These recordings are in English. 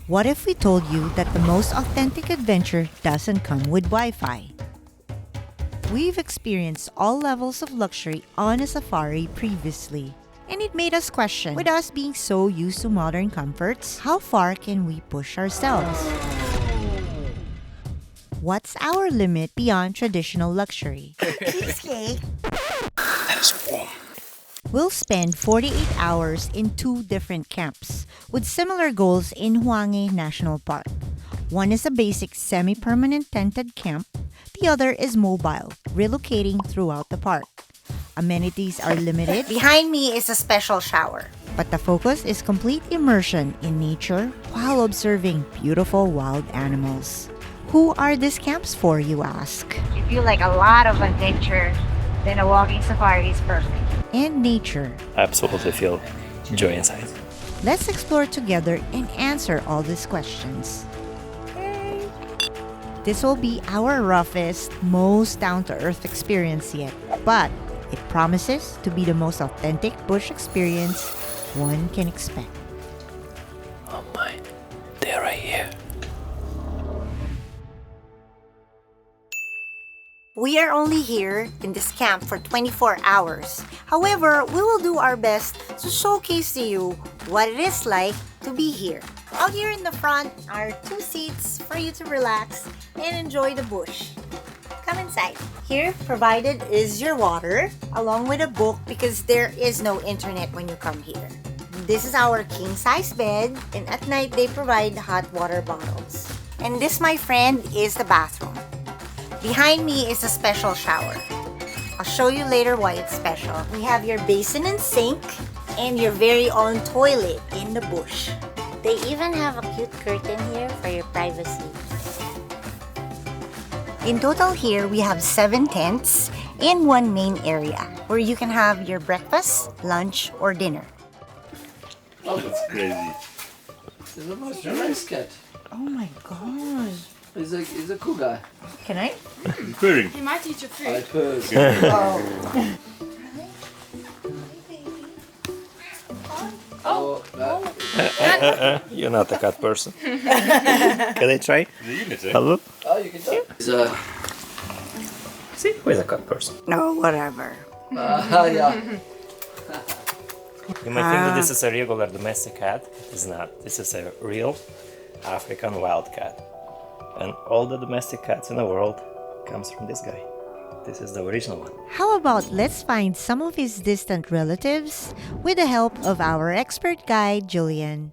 What if we told you that the most authentic adventure doesn't come with Wi-Fi? We've experienced all levels of luxury on a safari previously, and it made us question, with us being so used to modern comforts, how far can we push ourselves? What's our limit beyond traditional luxury? Cheesecake. That is warm. We'll spend 48 hours in 2 different camps with similar goals in Hwange National Park. One is a basic semi-permanent tented camp. The other is mobile, relocating throughout the park. Amenities are limited. Behind me is a special shower. But the focus is complete immersion in nature while observing beautiful wild animals. Who are these camps for, you ask? If you like a lot of adventure, then a walking safari is perfect. And nature. I absolutely feel joy inside. Let's explore together and answer all these questions. This will be our roughest, most down-to-earth experience yet, but it promises to be the most authentic bush experience one can expect. Oh my, they're right here. We are only here in this camp for 24 hours. However, we will do our best to showcase to you what it is like to be here. Out here in the front are 2 seats for you to relax and enjoy the bush. Come inside. Here provided is your water along with a book because there is no internet when you come here. This is our king-size bed, and at night they provide hot water bottles. And this, my friend, is the bathroom. Behind me is a special shower. I'll show you later why it's special. We have your basin and sink and your very own toilet in the bush. They even have a cute curtain here for your privacy. In total here, we have 7 tents in one main area where you can have your breakfast, lunch, or dinner. Oh, that's crazy. It's a most nice cat. Oh my gosh. He's a cool guy. Can I? He's purring. He might eat your food. I purrs. You're not a cat person. Can I try? The unit, eh? Hello? Oh, you can tell. He's See, who is a cat person? No, whatever. yeah. You might think that this is a regular domestic cat. It is not. This is a real African wild cat. And all the domestic cats in the world comes from this guy. This is the original one. How about let's find some of his distant relatives with the help of our expert guide, Julian.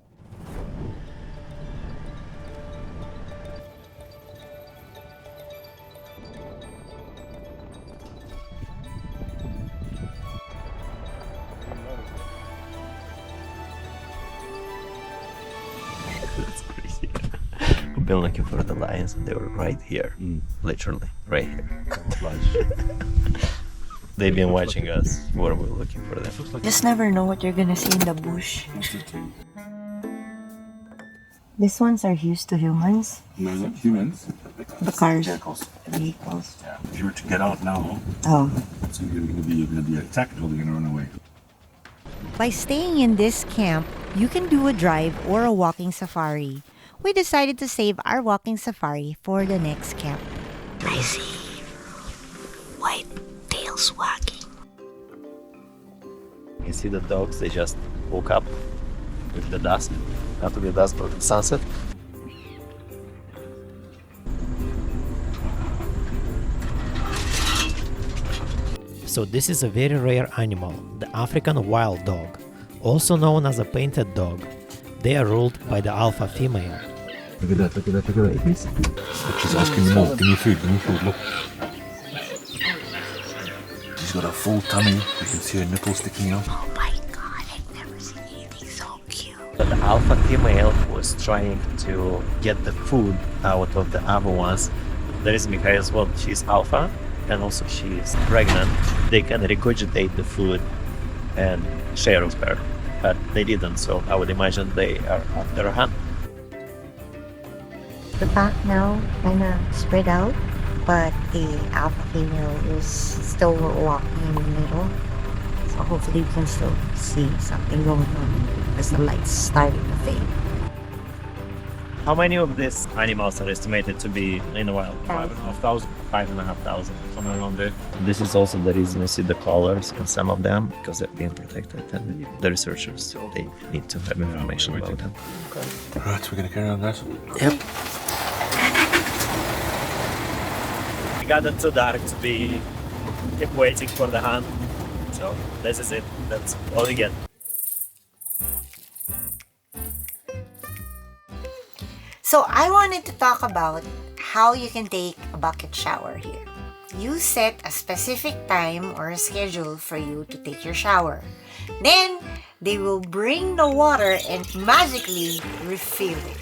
That's crazy. We've been looking for the lions and they were right here. Literally, right here. They've been watching us while we're looking for them. Just never know what you're gonna see in the bush. These ones are used to humans. Humans. The cars. Vehicles. Vehicles. Yeah. If you were to get out now, Oh. so you're gonna be attacked or you're gonna run away. By staying in this camp, you can do a drive or a walking safari. We decided to save our walking safari for the next camp. I see white tails wagging. You see the dogs, they just woke up with the dusk. Not to be dusk, but sunset. So this is a very rare animal, the African wild dog, also known as a painted dog. They are ruled by the alpha female. Look at that, look at that, look at that. Look, she's asking me more. Give me food, look. She's got a full tummy. You can see her nipples sticking out. Oh my god, I've never seen anything so cute. But the alpha female was trying to get the food out of the other ones. There is Mikhail as well, she's alpha, and also she is pregnant. They can regurgitate the food and share with her, but they didn't, so I would imagine they are after a hunt. The pack now kind of spread out, but the alpha female is still walking in the middle. So hopefully we can still see something going on as the lights starting to fade. How many of these animals are estimated to be in the wild? 5,500. 5,500, somewhere around there. This is also the reason you see the colors in some of them, because they're being protected, and the researchers, they need to have information about them. Right, we're gonna carry on, guys. Yep. It got too dark to be keep waiting for the hunt, so this is it. That's all we get. So I wanted to talk about how you can take a bucket shower here. You set a specific time or a schedule for you to take your shower. Then they will bring the water and magically refill it.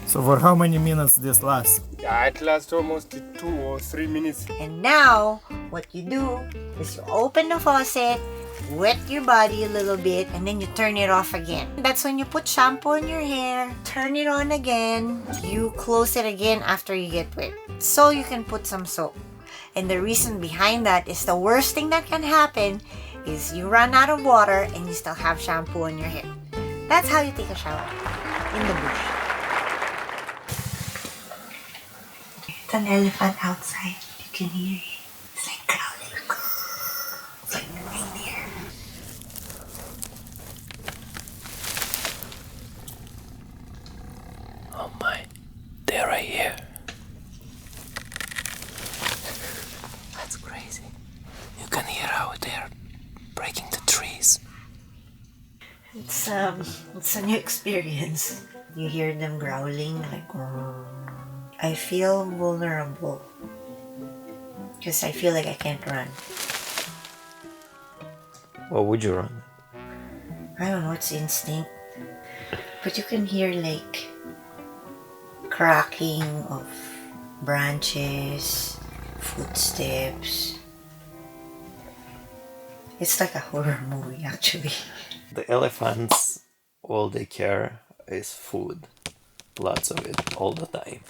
So for how many minutes this lasts? Yeah, it lasts almost 2 or 3 minutes. And now, what you do is you open the faucet, wet your body a little bit, and then you turn it off again. That's when you put shampoo in your hair, turn it on again, you close it again after you get wet, so you can put some soap. And the reason behind that is the worst thing that can happen is you run out of water and you still have shampoo on your hair. That's how you take a shower in the bush. It's an elephant outside. You can hear it. It's like growling. It's like right there. Oh my, they're right here. That's crazy. You can hear how they're breaking the trees. It's a new experience. You hear them growling like. I feel vulnerable because I feel like I can't run. What would you run? I don't know, it's instinct. But you can hear like cracking of branches, footsteps. It's like a horror movie actually. The elephants, all they care is food. Lots of it, all the time.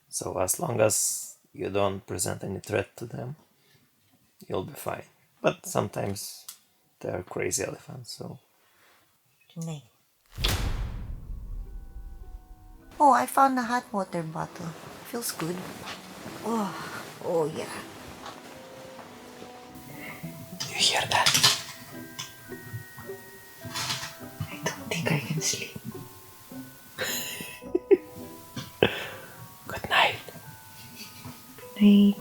So as long as you don't present any threat to them, you'll be fine. But sometimes they're crazy elephants, so... Nay. Oh, I found a hot water bottle. Feels good. Oh yeah. You hear that? I don't think I can sleep. Good night. Night.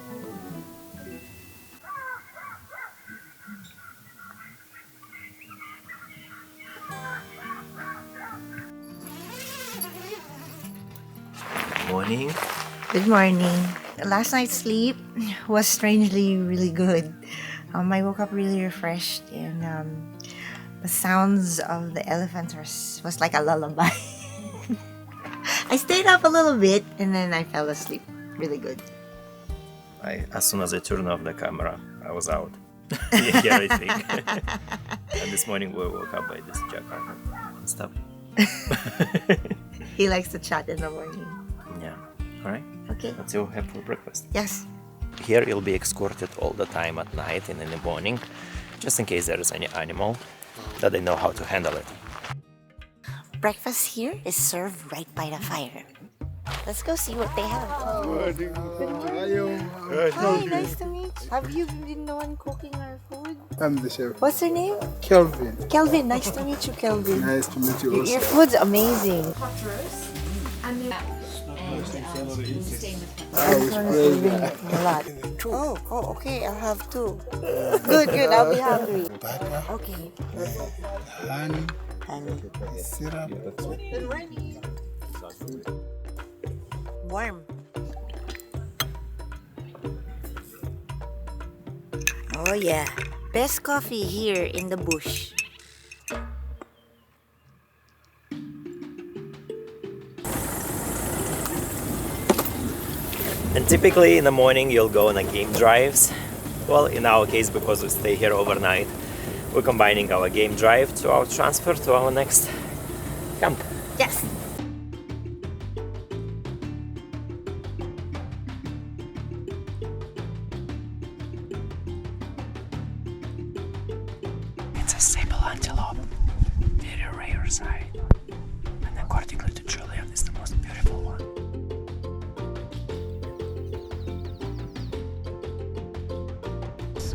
Morning. Good morning. Last night's sleep was strangely really good. I woke up really refreshed, and the sounds of the elephants was like a lullaby. I stayed up a little bit and then I fell asleep. Really good. As soon as I turned off the camera, I was out. You hear everything. And this morning we woke up by this jackal and stuff. He likes to chat in the morning. Yeah. Alright. Okay. Let's go have for breakfast. Yes. Here you'll be escorted all the time at night and in the morning, just in case there is any animal, that they know how to handle it. Breakfast here is served right by the fire. Let's go see what they have. Hi, nice to meet you. Have you been the one cooking our food? I'm the chef. What's your name? Kelvin. Kelvin, nice to meet you, Kelvin. Nice to meet you also. Your food's amazing. I was praising. A lot. Oh, okay, I'll have 2. Good, I'll be hungry. Butter, Okay. honey, Honey. syrup. Good morning. Warm. Oh yeah. Best coffee here in the bush. And typically in the morning you'll go on a game drives. Well, in our case, because we stay here overnight, we're combining our game drive to our transfer to our next camp. Yes. It's a sable antelope. Very rare sight.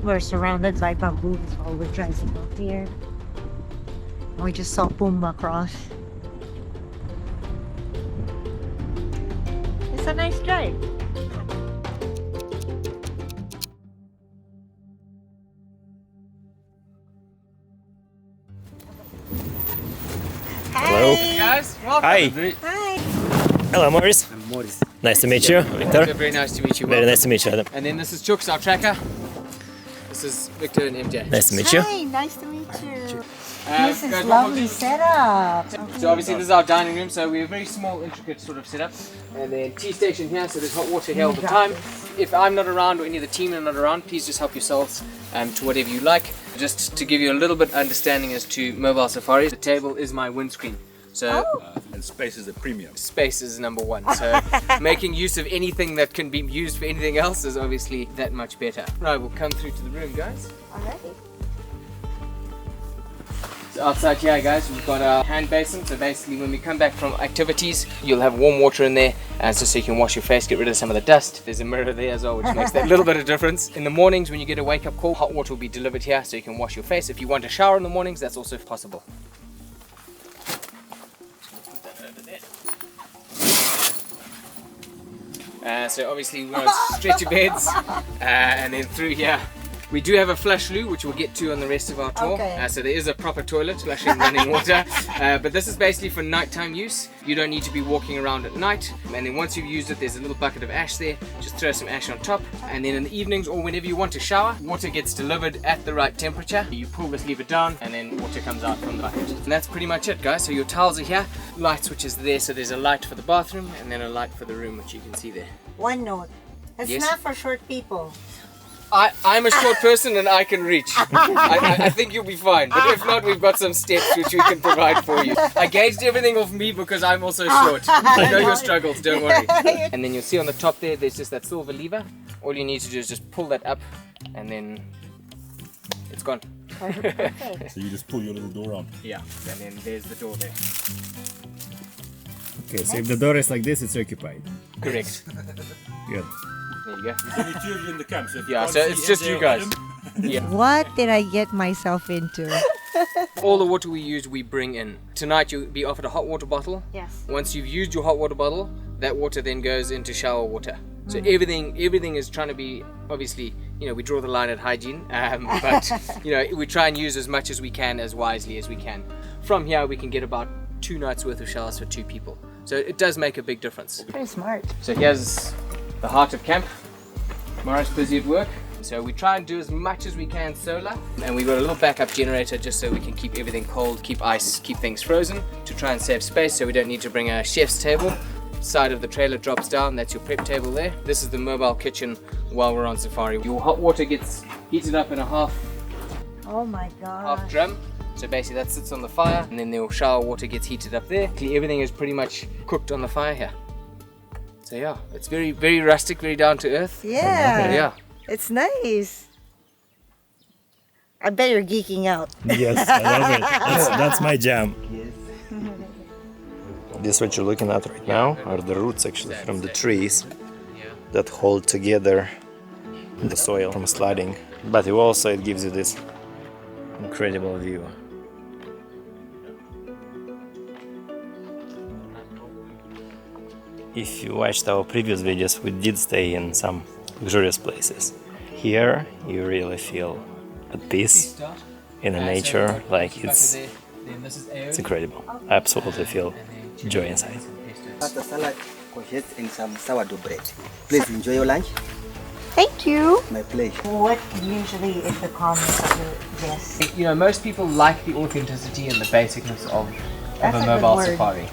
We're surrounded by bamboos while we're driving up here. We just saw Puma cross. It's a nice drive. Hello. Guys, welcome. Hi. Hi. Hello, Morris. I'm Morris. Nice to meet you, Victor. Very nice to meet you. Very Welcome. nice to meet you, Adam. And then this is Chooks, our tracker. This is Victor and MJ. Nice to meet you. Hi, nice to meet you. This is guys, lovely setup. So obviously this is our dining room, so we're a very small, intricate sort of setup. And then tea station here, so there's hot water here all the time. If I'm not around or any of the team are not around, please just help yourselves to whatever you like. Just to give you a little bit understanding as to mobile safaris, the table is my windscreen. So And space is a premium. space is number one. So making use of anything that can be used for anything else is obviously that much better. Right, we'll come through to the room, guys. Alright. So outside here, guys, we've got our hand basin. So basically when we come back from activities, you'll have warm water in there, and so you can wash your face, get rid of some of the dust. There's a mirror there as well, which makes that little bit of difference. In the mornings when you get a wake-up call, hot water will be delivered here so you can wash your face. If you want a shower in the mornings, that's also possible. So obviously we want stretcher beds, and then through here we do have a flush loo, which we'll get to on the rest of our tour. Okay. So there is a proper toilet, flushing running water, but this is basically for nighttime use. You don't need to be walking around at night, and then once you've used it, there's a little bucket of ash there. Just throw some ash on top, and then in the evenings or whenever you want to shower, water gets delivered at the right temperature. You pull this lever down, and then water comes out from the bucket. And that's pretty much it, guys. So your towels are here, light switches there, so there's a light for the bathroom and then a light for the room, which you can see there. One note. It's Yes? not for short people. I'm a short person and I can reach. I think you'll be fine. But if not, we've got some steps which we can provide for you. I gauged everything off me because I'm also short. I know your struggles, don't worry. And then you'll see on the top there's just that silver lever. All you need to do is just pull that up and then it's gone. So you just pull your little door on. Yeah, and then there's the door there. Okay, so if the door is like this, it's occupied. Correct. Good. There you go. There's only two of you in the camp, so if you Yeah, can't so see it's just MJ you or guys. Adam, Yeah. What did I get myself into? All the water we use, we bring in. Tonight you'll be offered a hot water bottle. Yes. Once you've used your hot water bottle, that water then goes into shower water. So everything is trying to be, obviously, we draw the line at hygiene, but we try and use as much as we can, as wisely as we can. From here we can get about 2 nights worth of showers for 2 people. So it does make a big difference. Very smart. So here's the heart of camp. Morris busy at work. So we try and do as much as we can solar, and we've got a little backup generator just so we can keep everything cold, keep ice, keep things frozen to try and save space, so we don't need to bring a chef's table. Side of the trailer drops down, that's your prep table there. This is the mobile kitchen while we're on safari. Your hot water gets heated up in a half Oh my god. drum. So basically that sits on the fire, and then the shower water gets heated up there. Everything is pretty much cooked on the fire here. So yeah, it's very, very rustic, very down to earth. Yeah. Yeah. It's nice. I bet you're geeking out. Yes, I love it. That's my jam. This what you're looking at right now are the roots actually from the trees that hold together the soil from sliding. But it gives you this incredible view. If you watched our previous videos, we did stay in some luxurious places. Here you really feel at peace in the nature, like it's incredible. I absolutely feel joy inside. Pasta salad, courgettes, and some sourdough bread. Please enjoy your lunch. Thank you. My pleasure. What usually is the comments of your guests? Most people like the authenticity and the basicness of That's a a good mobile word. safari.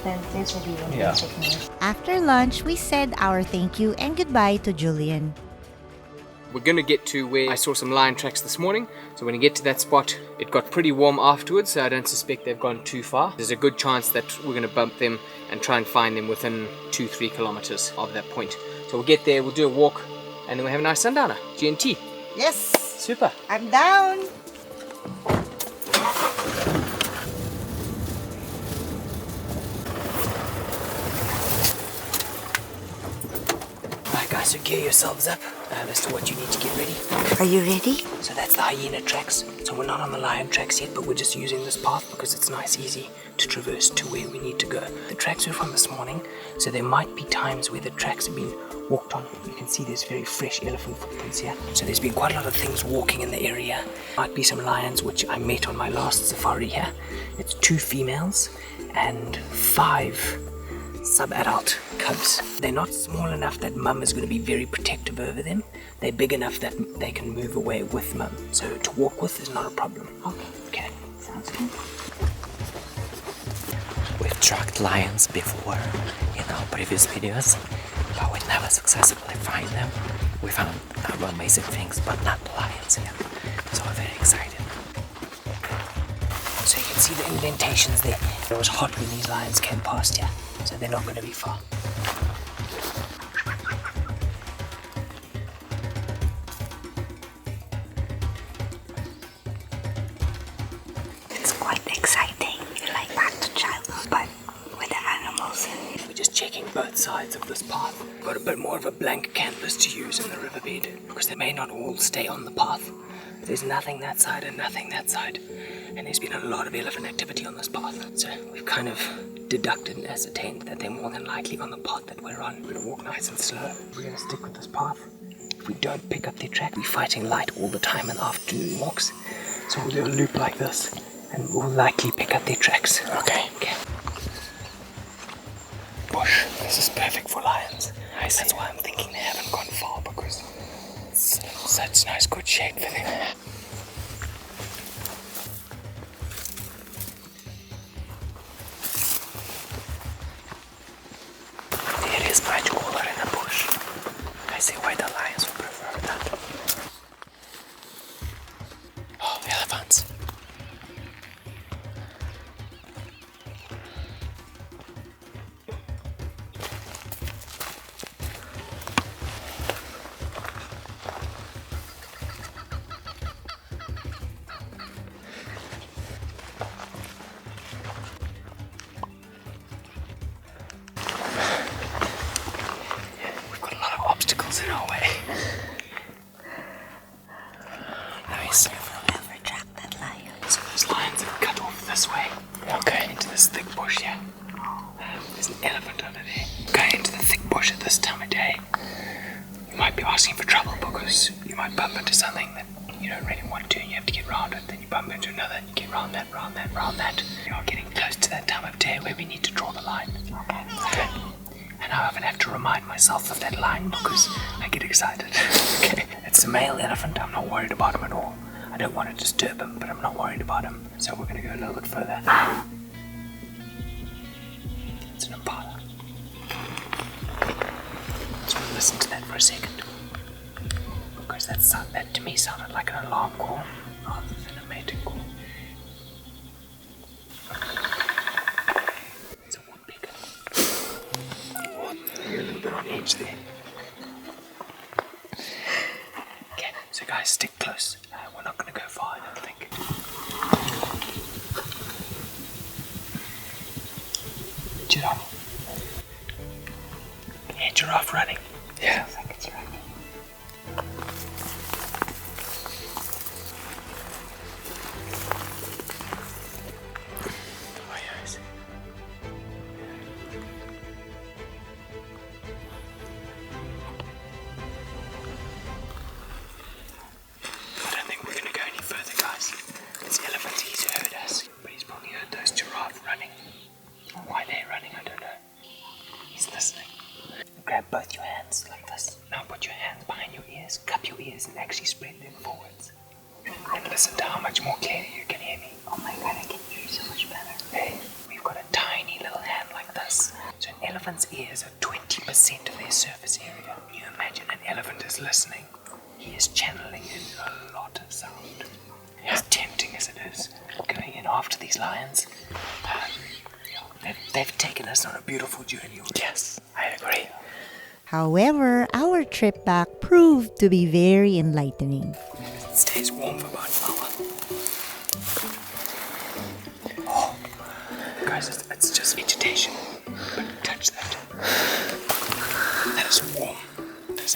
Authenticity and Yeah. basicness. After lunch, we said our thank you and goodbye to Julian. We're gonna get to where I saw some lion tracks this morning. So when you get to that spot, it got pretty warm afterwards, so I don't suspect they've gone too far. There's a good chance that we're gonna bump them and try and find them within 2-3 kilometers of that point. So we'll get there, we'll do a walk, and then we'll have a nice sundowner, G&T. Yes. Super. I'm down. Alright Guys, so gear yourselves up as to what you need to get ready. Are you ready? So that's the hyena tracks. So we're not on the lion tracks yet, but we're just using this path because it's nice, easy to traverse to where we need to go. The tracks were from this morning, so there might be times where the tracks have been walked on. You can see there's very fresh elephant footprints here. So there's been quite a lot of things walking in the area. Might be some lions, which I met on my last safari here. It's 2 females and 5 sub-adult cubs. They're not small enough that mum is going to be very protective over them. They're big enough that they can move away with mum. So to walk with is not a problem. Okay. Sounds good. We've tracked lions before in our previous videos, but we never successfully find them. We found other amazing things, but not lions yet. So we're very excited. So you can see the indentations there. It was hot when these lions came past here, so they're not going to be far. It's quite exciting, like back to childhood, but with the animals. We're just checking both sides of this path. Got a bit more of a blank canvas to use in the riverbed, because they may not all stay on the path. There's nothing that side and nothing that side. And there's been a lot of elephant activity on this path. So we've kind of deducted and ascertained that they're more than likely on the path that we're on. We're gonna walk nice and slow. We're gonna stick with this path. If we don't pick up their track, we're fighting light all the time in the afternoon walks. So we'll do a loop like this, and we'll likely pick up their tracks. Okay. Bush. This is perfect for lions. That's why I'm thinking they haven't gone far, because it's such nice good shade for them. It is much cooler in the bush. I see why the lions would prefer that. Oh, elephants. In our way. Nice. Never track that lion. So those lions are cut off this way. Okay. Into this thick bush here. There's an elephant under there. Going into the thick bush at this time of day. You might be asking for trouble because you might bump into something that you don't really want to and you have to get round it. Then you bump into another and you get round that, round that, round that. You are getting close to that time of day where we need to draw the line. Okay. And I often have to remind myself of that line because I get excited. Okay. It's a male elephant. I'm not worried about him at all. I don't want to disturb him, but I'm not worried about him. So we're going to go a little bit further. It's an impala. So we'll listen to that for a second. Because that to me sounded like an alarm call rather than a mating call. You're a little bit on edge there. Okay, so guys, stick close. We're not going to go far, I don't think. Giraffe. Yeah, giraffe running. Yeah. Sounds like it's running. Grab both your hands like this. Now put your hands behind your ears, cup your ears and actually spread them forwards. And listen to how much more clearly you can hear me. Oh my god, I can hear you so much better. Hey, we've got a tiny little hand like this. So an elephant's ears are 20% of their surface area. You imagine an elephant is listening. He is channeling in a lot of sound. As tempting as it is, going in after these lions, they've taken us on a beautiful journey. Yes, I agree. However, our trip back proved to be very enlightening. It stays warm for about an hour. Oh, guys, it's just vegetation. But touch that. That is warm. That is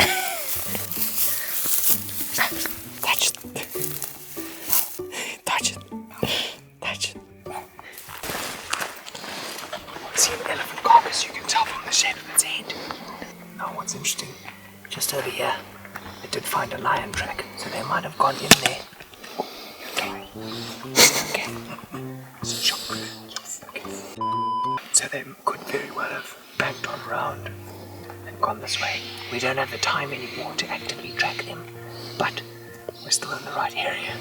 see an elephant carcass, you can tell from the shape of its head. Now what's interesting, just over here, it did find a lion track, so they might have gone in there. Okay. Okay. So they could very well have backed on round and gone this way. We don't have the time anymore to actively track them, but we're still in the right area.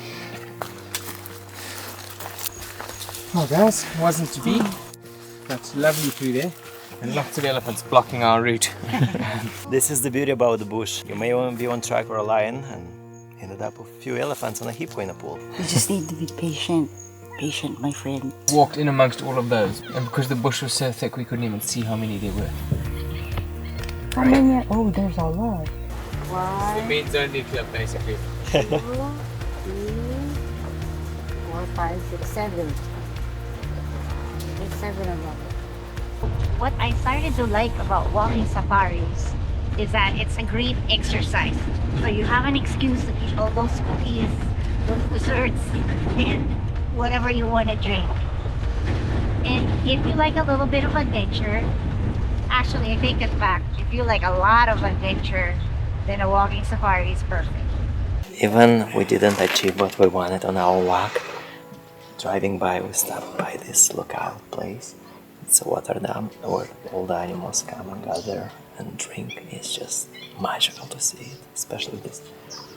Oh guys, wasn't to be. That's lovely through there. And lots of elephants blocking our route. This is the beauty about the bush. You may be on track for a lion and ended up with a few elephants and a hippo in a pool. You just need to be patient. Patient, my friend. Walked in amongst all of those, and because the bush was so thick we couldn't even see how many there were. How many? Oh, there's a lot. The main zone nuclear basically. 2, 3, 4, 5, 6, 7. There's 7 of them. What I started to like about walking safaris is that it's a great exercise. So you have an excuse to eat all those cookies, those desserts, and whatever you want to drink. And if you like a little bit of adventure, actually I take it back. If you like a lot of adventure, then a walking safari is perfect. Even we didn't achieve what we wanted on our walk. Driving by, we stopped by this lookout place. It's a water dam where all the animals come and gather and drink. It's just magical to see it, especially this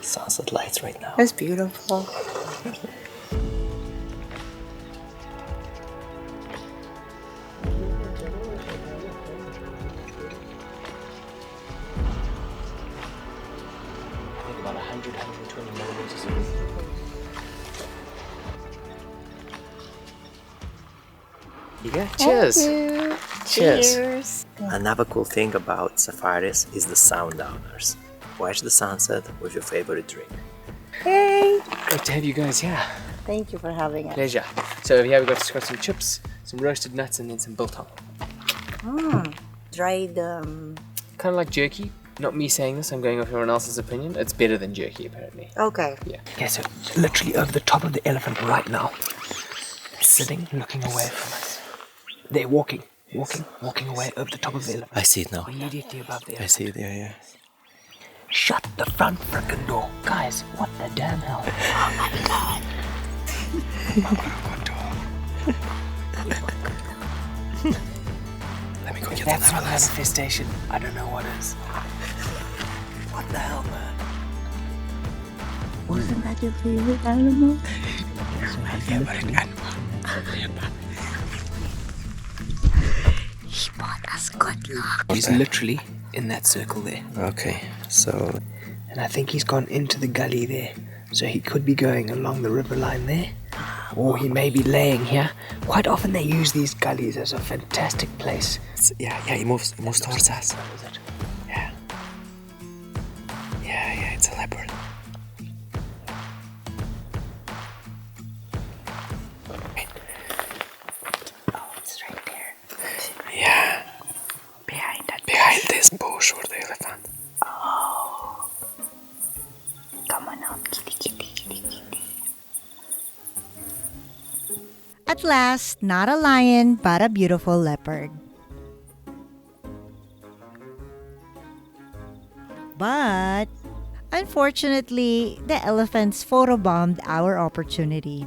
sunset lights right now. That's beautiful. I think about 100, 120 millimeters. Yeah, cheers. Cheers. Another cool thing about safaris is the sundowners. Watch the sunset with your favorite drink. Hey! Great to have you guys here. Thank you for having us. Pleasure. So over here we've got some chips, some roasted nuts, and then some biltong. Dried, Kind of like jerky. Not me saying this, I'm going off everyone else's opinion. It's better than jerky apparently. Okay. Yeah. Yeah, so literally over the top of the elephant right now. Sitting, looking away from us. They're walking away over the top of the elephant. I see it now. Immediately above the elephant. I see it there, yeah. Shut the front frickin' door. Guys, what the damn hell? Oh my god. Let me go get That's that not one. manifestation. I don't know what is. What the hell, man? wasn't that your favorite animal? My favorite animal. He bought us good luck. He's literally in that circle there. Okay, so... And I think he's gone into the gully there. So he could be going along the river line there. Or he may be laying here. Quite often they use these gullies as a fantastic place. Yeah, he moves towards us. Yeah. Yeah, it's a leopard. Oh, it's right there. Yeah. Behind this bush or the elephant. Oh. Come on up, kitty. At last, not a lion, but a beautiful leopard. But, unfortunately, the elephants photobombed our opportunity.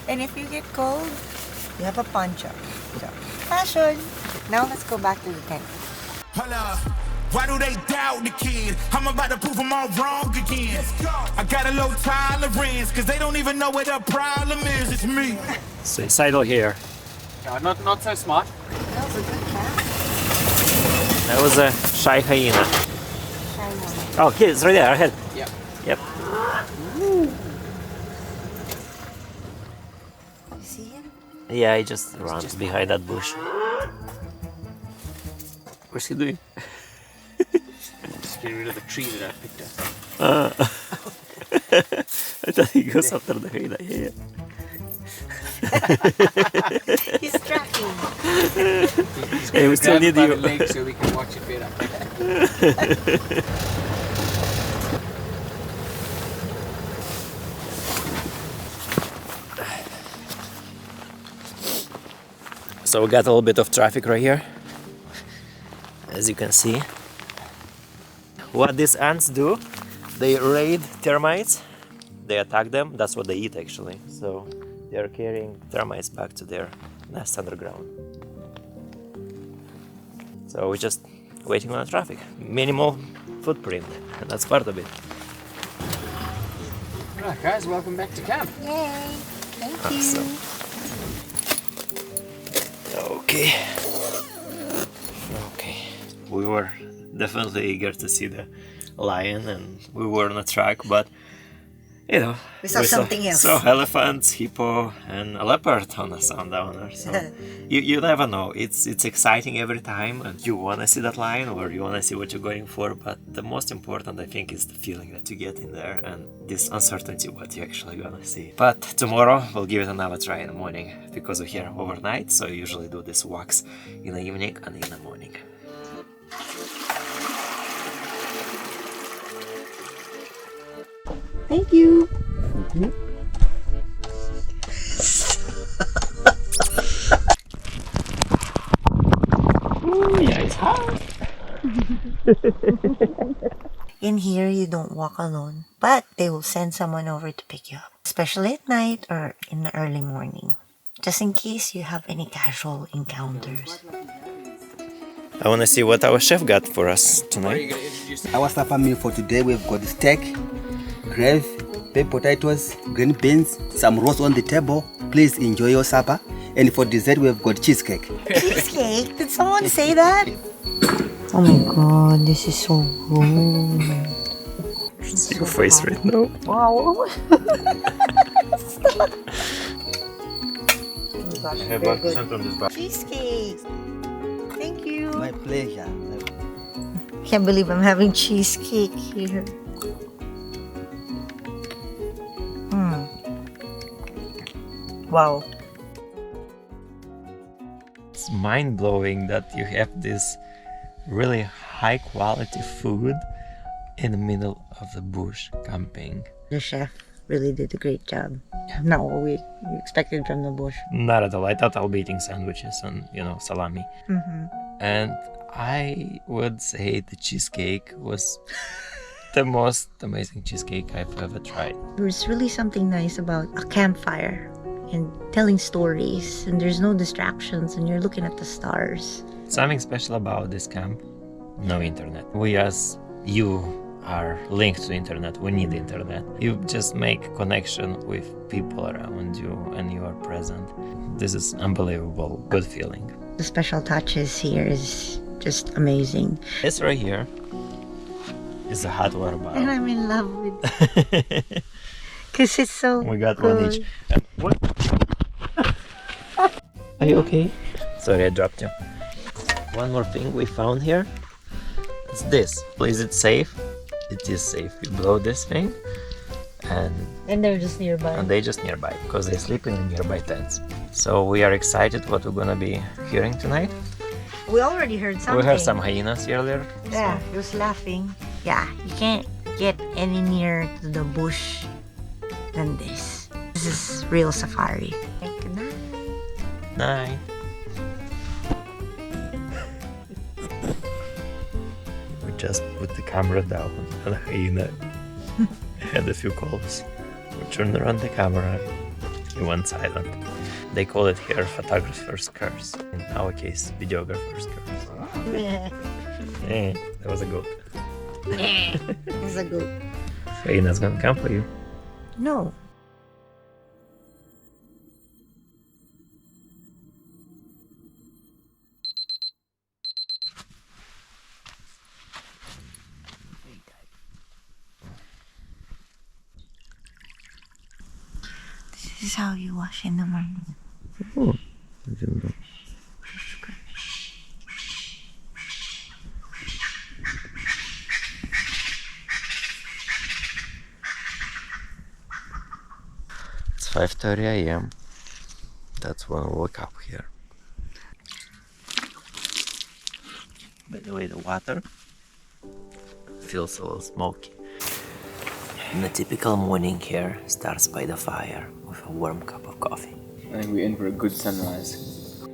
And if you get cold, you have a poncho. So, fashion. Now let's go back to the tent. Holla, why do they doubt the kid? I'm about to prove them all wrong again. I got a low tolerance, cause they don't even know what the problem is. It's me. So sidle here. No, not so smart. That was a good cat. That was a shy hyena. Oh, okay, it's right there, ahead. Yeah. Yep. You see him? Yeah, he just runs behind that bush. What's he doing? Just get rid of the tree that I picked up. I thought he goes after the hyena. Yeah. He's tracking. Hey, we still need Grab you. by the leg so we can watch it better. So we got a little bit of traffic right here, as you can see. What these ants do, they raid termites, they attack them, that's what they eat actually. So they're carrying termites back to their nest underground. So we're just waiting on the traffic. Minimal footprint, and that's part of it. Right guys, welcome back to camp. Yay! Thank you. Awesome. Okay. We were definitely eager to see the lion, and we were on a track, but you know, we saw something else. Saw elephants, hippo, and a leopard on a sundowner. So you never know. It's exciting every time, and you want to see that lion or you want to see what you're going for. But the most important, I think, is the feeling that you get in there and this uncertainty what you're actually gonna see. But tomorrow we'll give it another try in the morning because we're here overnight. So I usually do this walks in the evening and in the morning. Thank you. Yeah, it's hot. In here, you don't walk alone, but they will send someone over to pick you up, especially at night or in the early morning, just in case you have any casual encounters. I want to see what our chef got for us tonight. Our supper meal for today, we've got steak, gravy, baked potatoes, green beans, some roast on the table. Please enjoy your supper. And for dessert, we've got cheesecake. Cheesecake? Did someone say that? Oh my god, this is so good. See your face right now. Wow. Cheesecake. Thank you. My pleasure. Can't believe I'm having cheesecake here. Wow. It's mind-blowing that you have this really high-quality food in the middle of the bush camping. The chef really did a great job. Not what we expected from the bush. Not at all. I thought I'll be eating sandwiches and, salami. And I would say the cheesecake was the most amazing cheesecake I've ever tried. There's really something nice about a campfire and telling stories, and there's no distractions, and you're looking at the stars. Something special about this camp, no internet. We as you are linked to internet, we need internet. You just make connection with people around you and you are present. This is unbelievable, good feeling. The special touches here is just amazing. This right here is a hot water bottle. And I'm in love with it. Because it's so We got good. one each. What? Are you okay? Sorry, I dropped you. One more thing we found here. It's this. Is it safe? It is safe. You blow this thing And they're just nearby. and they just nearby because they sleep in nearby tents. So we are excited what we're gonna be hearing tonight. We already heard something. We heard some hyenas earlier. Yeah, he was laughing. Yeah, you can't get any nearer to the bush than this. This is real safari. Good night. Night. We just put the camera down and a hyena had a few calls. We turned around the camera, he went silent. They call it here photographer's curse. In our case, videographer's curse. That was a goat. It's a goat. Hyena's gonna come for you. No. This is how you wash in the morning. Oh, I didn't know. It's 5:30 a.m. That's when I woke up here. By the way, the water feels a little smoky. And the typical morning here starts by the fire with a warm cup of coffee. I think we're in for a good sunrise.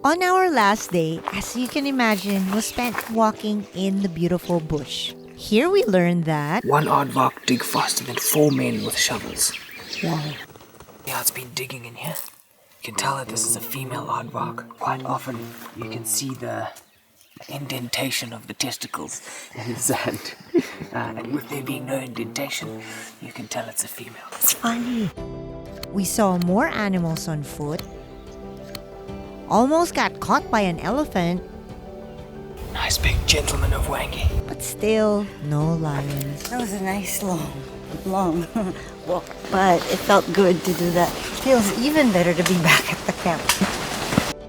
On our last day, as you can imagine, was spent walking in the beautiful bush. Here we learned that one aardvark dig faster than 4 men with shovels. wow. Yeah, it's been digging in here. You can tell that this is a female aardvark. Quite often, you can see the indentation of the testicles in the sand. And with there being no indentation, you can tell it's a female. It's funny. We saw more animals on foot. Almost got caught by an elephant. Nice big gentleman of Hwange. But still, no lions. That was a nice long walk, but it felt good to do that. Feels even better to be back at the camp.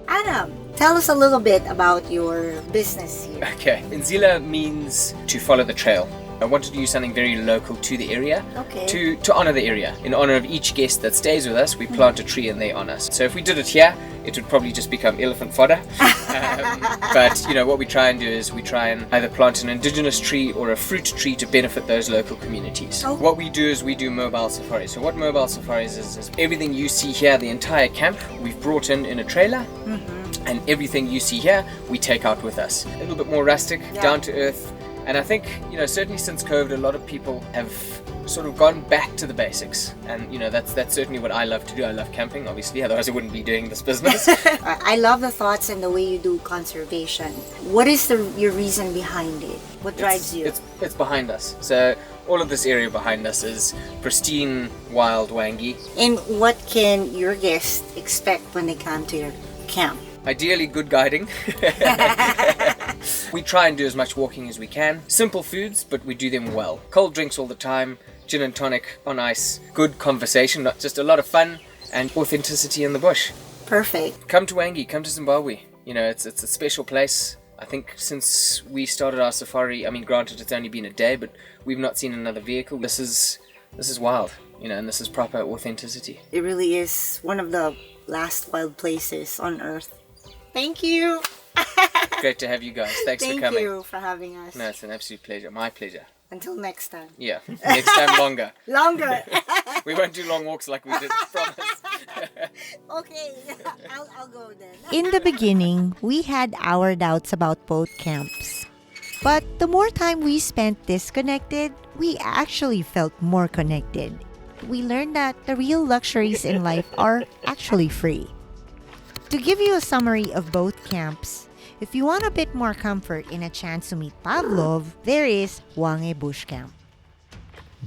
Adam, tell us a little bit about your business here. Okay, Inzila means to follow the trail. I wanted to use something very local to the area, Okay. to honor the area. In honor of each guest that stays with us, we plant a tree in their honor. So if we did it here, it would probably just become elephant fodder. But you know what we try and do is we try and either plant an indigenous tree or a fruit tree to benefit those local communities. Oh. What we do is we do mobile safaris. So what mobile safaris is everything you see here, the entire camp, we've brought in a trailer. And everything you see here, we take out with us. A little bit more rustic, down to earth. And I think, you know, certainly since COVID, a lot of people have sort of gone back to the basics. And, you know, that's certainly what I love to do. I love camping, obviously, otherwise I wouldn't be doing this business. I love the thoughts and the way you do conservation. What is your reason behind it? What drives you? It's behind us. So all of this area behind us is pristine, wild Hwange. And what can your guests expect when they come to your camp? Ideally good guiding. We try and do as much walking as we can. Simple foods, but we do them well. Cold drinks all the time, gin and tonic on ice, good conversation, not just a lot of fun, and authenticity in the bush. Perfect. Come to Hwange, come to Zimbabwe. You know, it's a special place. I think since we started our safari, I mean, granted it's only been a day, but we've not seen another vehicle. This is wild, you know, and this is proper authenticity. It really is one of the last wild places on earth. Thank you. Great to have you guys. Thanks for coming. Thank you for having us. No, it's an absolute pleasure. My pleasure. Until next time. Yeah, next time longer. Longer. We won't do long walks like we did, promise. Okay, I'll go then. In the beginning, we had our doubts about both camps. But the more time we spent disconnected, we actually felt more connected. We learned that the real luxuries in life are actually free. To give you a summary of both camps, if you want a bit more comfort and a chance to meet Pavlov, there is Hwange BushCamp.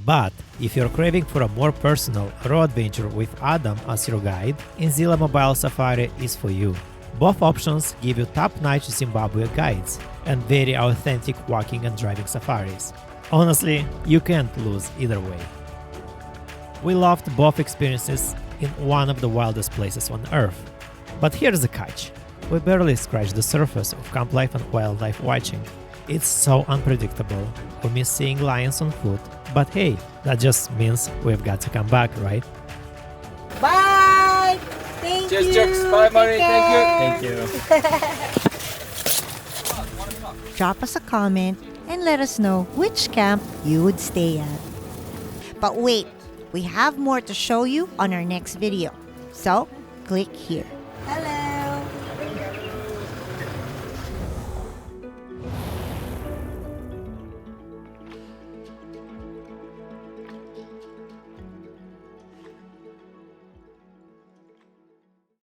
But if you're craving for a more personal raw adventure with Adam as your guide, Inzila Mobile Safari is for you. Both options give you top-notch Zimbabwe guides and very authentic walking and driving safaris. Honestly, you can't lose either way. We loved both experiences in one of the wildest places on Earth. But here's the catch. We barely scratched the surface of camp life and wildlife watching. It's so unpredictable. We miss seeing lions on foot, but hey, that just means we've got to come back, right? Bye! Thank you! Cheers, Jux. Bye, Murray. Thank you. Drop us a comment and let us know which camp you would stay at. But wait, we have more to show you on our next video. So, click here. Hello!